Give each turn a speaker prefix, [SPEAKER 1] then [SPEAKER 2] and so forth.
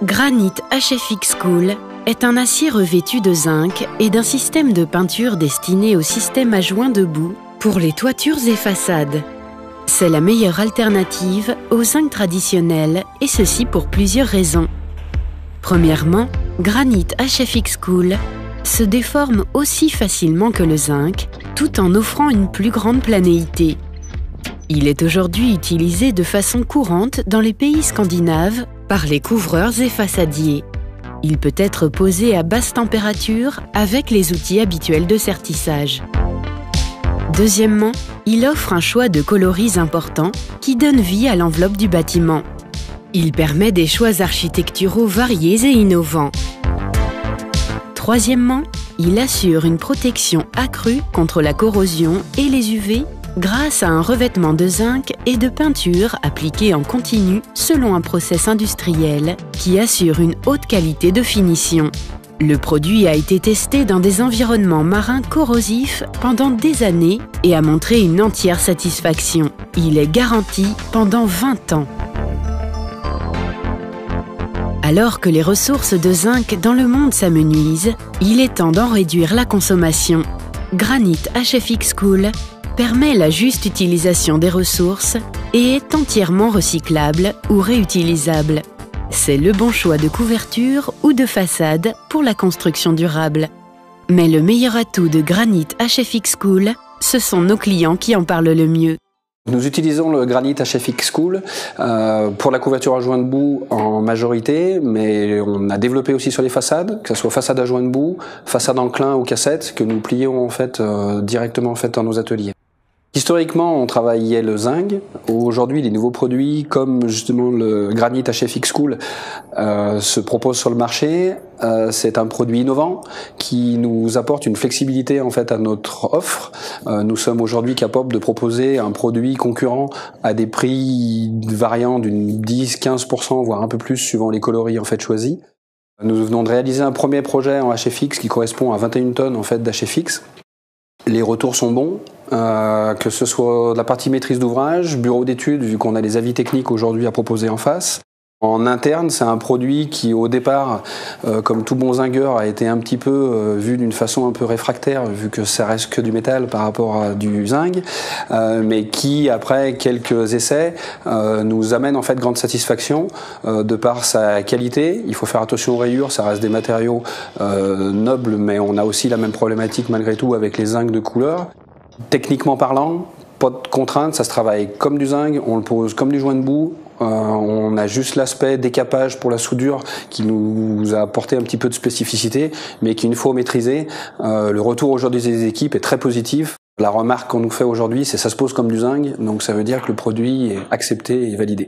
[SPEAKER 1] Granit HFX Cool est un acier revêtu de zinc et d'un système de peinture destiné au système à joint debout pour les toitures et façades. C'est la meilleure alternative au zinc traditionnel et ceci pour plusieurs raisons. Premièrement, Granit HFX Cool se déforme aussi facilement que le zinc tout en offrant une plus grande planéité. Il est aujourd'hui utilisé de façon courante dans les pays scandinaves par les couvreurs et façadiers. Il peut être posé à basse température avec les outils habituels de sertissage. Deuxièmement, il offre un choix de coloris important qui donne vie à l'enveloppe du bâtiment. Il permet des choix architecturaux variés et innovants. Troisièmement, il assure une protection accrue contre la corrosion et les UV grâce à un revêtement de zinc et de peinture appliqué en continu selon un process industriel qui assure une haute qualité de finition. Le produit a été testé dans des environnements marins corrosifs pendant des années et a montré une entière satisfaction. Il est garanti pendant 20 ans. Alors que les ressources de zinc dans le monde s'amenuisent, il est temps d'en réduire la consommation. Granit HFX Cool permet la juste utilisation des ressources et est entièrement recyclable ou réutilisable. C'est le bon choix de couverture ou de façade pour la construction durable. Mais le meilleur atout de Granit HFX Cool, ce sont nos clients qui en parlent le mieux.
[SPEAKER 2] Nous utilisons le Granit HFX Cool pour la couverture à joint de boue en majorité, mais on a développé aussi sur les façades, que ce soit façade à joint de boue, façade enclin ou cassette, que nous plions en fait directement en fait dans nos ateliers. Historiquement, on travaillait le zinc. Aujourd'hui, les nouveaux produits, comme justement le Granit HFX Cool, se proposent sur le marché. C'est un produit innovant qui nous apporte une flexibilité en fait à notre offre. Nous sommes aujourd'hui capables de proposer un produit concurrent à des prix variant d'une 10-15%, voire un peu plus, suivant les coloris en fait choisis. Nous venons de réaliser un premier projet en HFX qui correspond à 21 tonnes en fait d'HFX. Les retours sont bons, que ce soit de la partie maîtrise d'ouvrage, bureau d'études, vu qu'on a les avis techniques aujourd'hui à proposer en face. En interne, c'est un produit qui, au départ, comme tout bon zingueur, a été un petit peu vu d'une façon un peu réfractaire, vu que ça reste que du métal par rapport à du zinc, mais qui, après quelques essais, nous amène en fait grande satisfaction de par sa qualité. Il faut faire attention aux rayures, ça reste des matériaux nobles, mais on a aussi la même problématique malgré tout avec les zincs de couleur. Techniquement parlant, pas de contraintes, ça se travaille comme du zinc, on le pose comme du joint de boue. On a juste l'aspect décapage pour la soudure qui nous a apporté un petit peu de spécificité, mais qui, une fois maîtrisé, le retour aujourd'hui des équipes est très positif. La remarque qu'on nous fait aujourd'hui, c'est ça se pose comme du zinc, donc ça veut dire que le produit est accepté et validé.